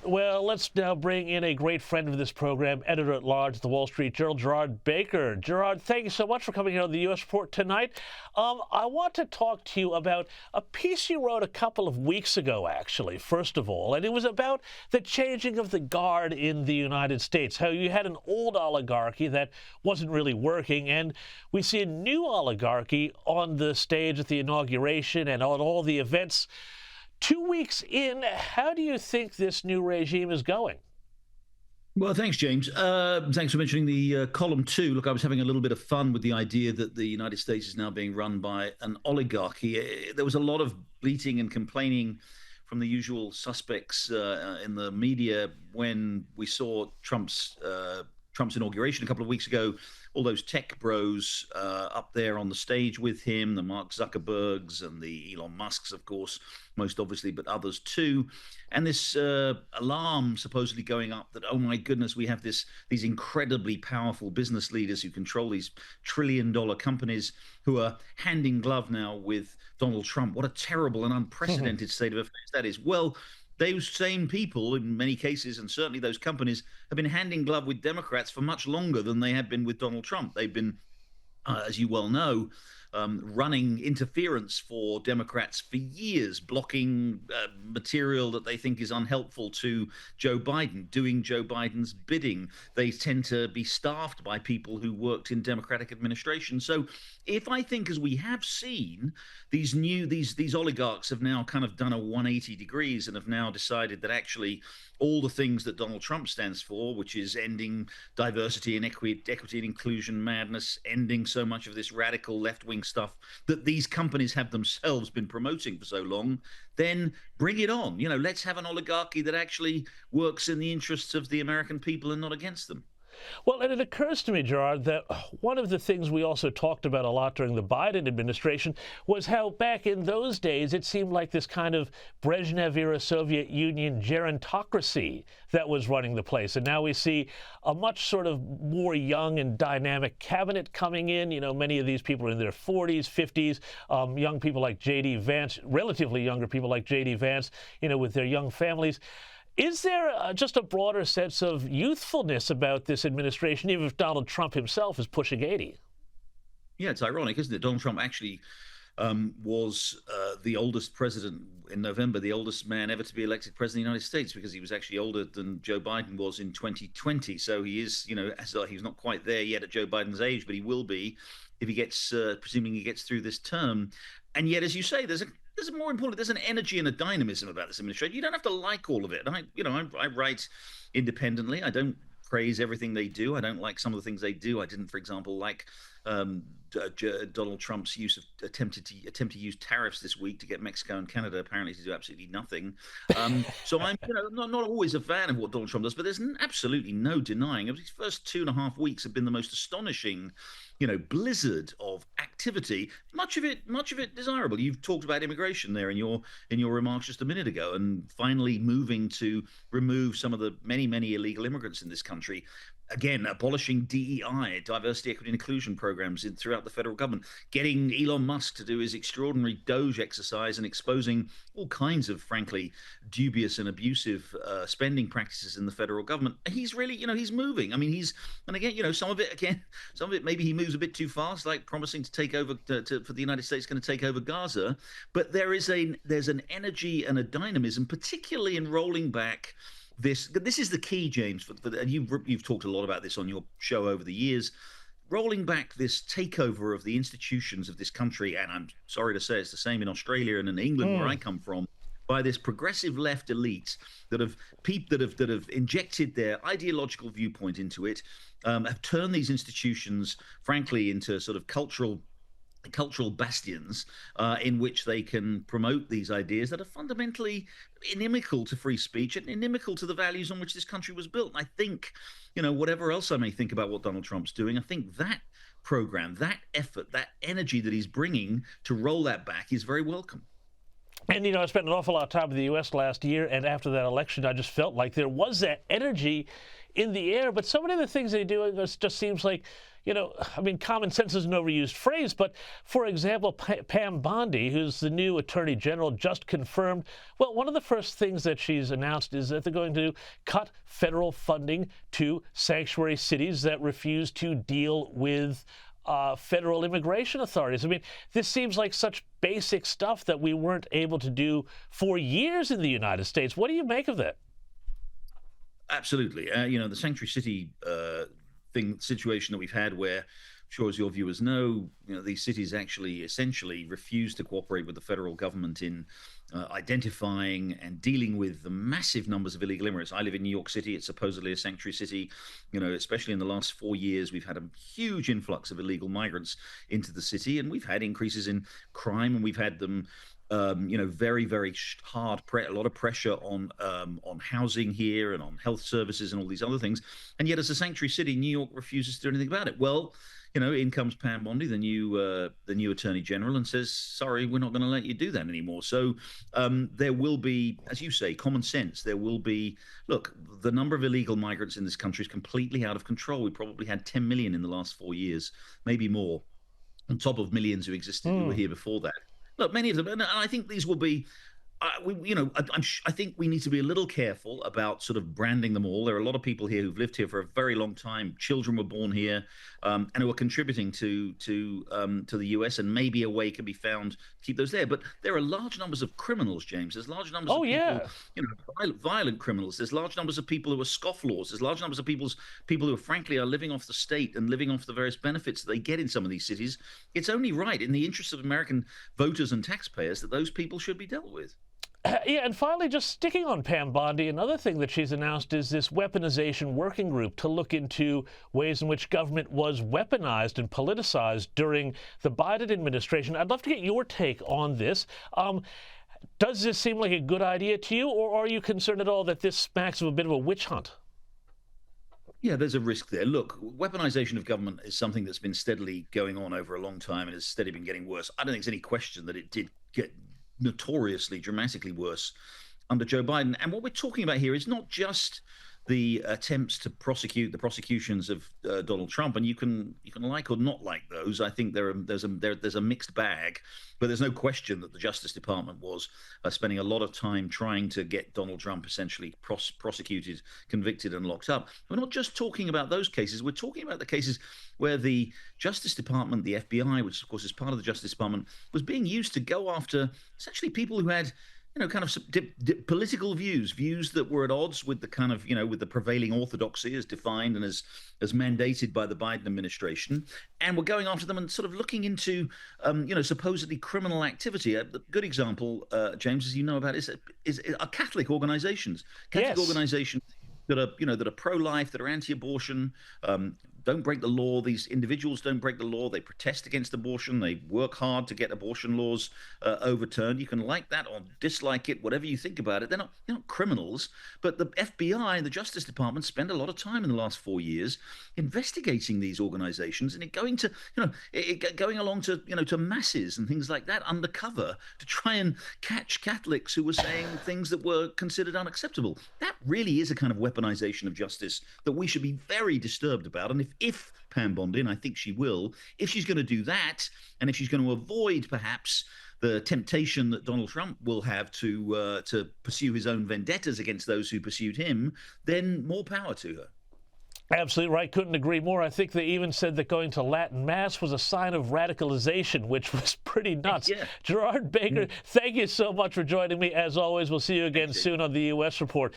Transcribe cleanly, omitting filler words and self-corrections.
Well, let's now bring in a great friend of this program, editor-at-large at the Wall Street Journal, Gerard Baker. Gerard, thank you so much for coming here on the U.S. Report tonight. I want to talk to you about a piece you wrote a couple of weeks ago, actually, first of all, and it was about the changing of the guard in the United States, how you had an old oligarchy that wasn't really working, and we see a new oligarchy on the stage at the inauguration and on all the events. 2 weeks in, how do you think this new regime is going? Well, thanks, James. Thanks for mentioning the column too. Look, I was having a little bit of fun with the idea that the United States is now being run by an oligarchy. There was a lot of bleating and complaining from the usual suspects in the media when we saw Trump's inauguration a couple of weeks ago. All those tech bros up there on the stage with him, the Mark Zuckerbergs and the Elon Musks, of course, most obviously, but others too. And this alarm supposedly going up that, oh my goodness, we have these incredibly powerful business leaders who control these trillion-dollar companies who are hand in glove now with Donald Trump. What a terrible and unprecedented state of affairs that is. Well, those same people, in many cases, and certainly those companies, have been hand in glove with Democrats for much longer than they have been with Donald Trump. They've been, as you well know, running interference for Democrats for years, blocking material that they think is unhelpful to Joe Biden, doing Joe Biden's bidding. They tend to be staffed by people who worked in Democratic administration. So if I think, as we have seen, these oligarchs have now kind of done a 180 degrees and have now decided that actually all the things that Donald Trump stands for, which is ending diversity and equity and inclusion madness, ending so much of this radical left-wing stuff that these companies have themselves been promoting for so long, then bring it on. Let's have an oligarchy that actually works in the interests of the American people and not against them. Well, and it occurs to me, Gerard, that one of the things we also talked about a lot during the Biden administration was how back in those days it seemed like this kind of Brezhnev-era Soviet Union gerontocracy that was running the place. And now we see a much sort of more young and dynamic cabinet coming in. Many of these people are in their 40s, 50s, young people like J.D. Vance, relatively younger people like J.D. Vance, with their young families. Is there just a broader sense of youthfulness about this administration, even if Donald Trump himself is pushing 80? Yeah, it's ironic, isn't it? Donald Trump actually was the oldest president in November, the oldest man ever to be elected president of the United States, because he was actually older than Joe Biden was in 2020. So he is, he's not quite there yet at Joe Biden's age, but he will be if he gets, presuming he gets through this term. And yet, as you say, there's more important. There's an energy and a dynamism about this administration. You don't have to like all of it. I write independently. I don't praise everything they do. I don't like some of the things they do. I didn't, for example, like Donald Trump's attempt to use tariffs this week to get Mexico and Canada apparently to do absolutely nothing. So I'm not always a fan of what Donald Trump does, but there's absolutely no denying his first 2.5 weeks have been the most astonishing blizzard of activity, much of it desirable. You've talked about immigration there in your remarks just a minute ago, and finally moving to remove some of the many illegal immigrants in this country. Again, abolishing DEI, diversity, equity, and inclusion programs throughout the federal government, getting Elon Musk to do his extraordinary Doge exercise and exposing all kinds of, frankly, dubious and abusive spending practices in the federal government. He's really, he's moving. I mean, and again, some of it, maybe he moves a bit too fast, like promising to take over, for the United States going to take over Gaza. But there's an energy and a dynamism, particularly in rolling back this is the key, James, and you've talked a lot about this on your show over the years, rolling back this takeover of the institutions of this country, and I'm sorry to say it's the same in Australia and in England, where I come from, by this progressive left elite that have injected their ideological viewpoint into it, have turned these institutions, frankly, into sort of cultural bastions in which they can promote these ideas that are fundamentally inimical to free speech and inimical to the values on which this country was built. And I think, whatever else I may think about what Donald Trump's doing, I think that program, that effort, that energy that he's bringing to roll that back is very welcome. And, I spent an awful lot of time in the U.S. last year, and after that election, I just felt like there was that energy in the air. But so many of the things they do just seems like, I mean, common sense is an overused phrase, but for example, Pam Bondi, who's the new Attorney General, just confirmed, well, one of the first things that she's announced is that they're going to cut federal funding to sanctuary cities that refuse to deal with federal immigration authorities. I mean, this seems like such basic stuff that we weren't able to do for years in the United States. What do you make of that? Absolutely. The sanctuary city situation that we've had where, I'm sure as your viewers know, these cities actually essentially refuse to cooperate with the federal government in identifying and dealing with the massive numbers of illegal immigrants. I live in New York City. It's supposedly a sanctuary city. Especially in the last 4 years, we've had a huge influx of illegal migrants into the city, and we've had increases in crime, and we've had them very, very hard, a lot of pressure on housing here and on health services and all these other things. And yet, as a sanctuary city, New York refuses to do anything about it. Well, in comes Pam Bondi, the new Attorney General, and says, sorry, we're not going to let you do that anymore. So there will be, as you say, common sense. There will be, look, the number of illegal migrants in this country is completely out of control. We probably had 10 million in the last 4 years, maybe more, on top of millions who existed who were here before that. Look, many of them, and I think these will be, I think we need to be a little careful about sort of branding them all. There are a lot of people here who've lived here for a very long time. Children were born here, and who are contributing to the US, and maybe a way can be found to keep those there. But there are large numbers of criminals, James. There's large numbers of people, violent criminals. There's large numbers of people who are scofflaws. There's large numbers of people who, frankly, are living off the state and living off the various benefits that they get in some of these cities. It's only right, in the interest of American voters and taxpayers, that those people should be dealt with. Yeah, and finally, just sticking on Pam Bondi, another thing that she's announced is this Weaponization Working Group to look into ways in which government was weaponized and politicized during the Biden administration. I'd love to get your take on this. Does this seem like a good idea to you, or are you concerned at all that this smacks of a bit of a witch hunt? Yeah, there's a risk there. Look, weaponization of government is something that's been steadily going on over a long time and has steadily been getting worse. I don't think there's any question that it did get notoriously, dramatically worse under Joe Biden. And what we're talking about here is not just the attempts to prosecute the prosecutions of Donald Trump, and you can like or not like those. I think there's a mixed bag, but there's no question that the Justice Department was spending a lot of time trying to get Donald Trump essentially prosecuted, convicted, and locked up. We're not just talking about those cases. We're talking about the cases where the Justice Department, the FBI, which of course is part of the Justice Department, was being used to go after essentially people who had kind of political views that were at odds with the kind of, with the prevailing orthodoxy as defined and as mandated by the Biden administration. And we're going after them and sort of looking into, supposedly criminal activity. A good example, James, as you know about, is Catholic organizations. Catholic organizations that are pro-life, that are anti-abortion, don't break the law. These individuals don't break the law. They protest against abortion. They work hard to get abortion laws overturned. You can like that or dislike it, whatever you think about it. They're not criminals. But the FBI and the Justice Department spend a lot of time in the last 4 years investigating these organizations and going along to masses and things like that undercover to try and catch Catholics who were saying things that were considered unacceptable. That really is a kind of weaponization of justice that we should be very disturbed about. And if Pam Bondi, and I think she will, if she's going to do that, and if she's going to avoid perhaps the temptation that Donald Trump will have to pursue his own vendettas against those who pursued him, then more power to her. Absolutely right. Couldn't agree more. I think they even said that going to Latin Mass was a sign of radicalization, which was pretty nuts. Yeah. Gerard Baker, thank you so much for joining me. As always, we'll see you again soon on the U.S. Report.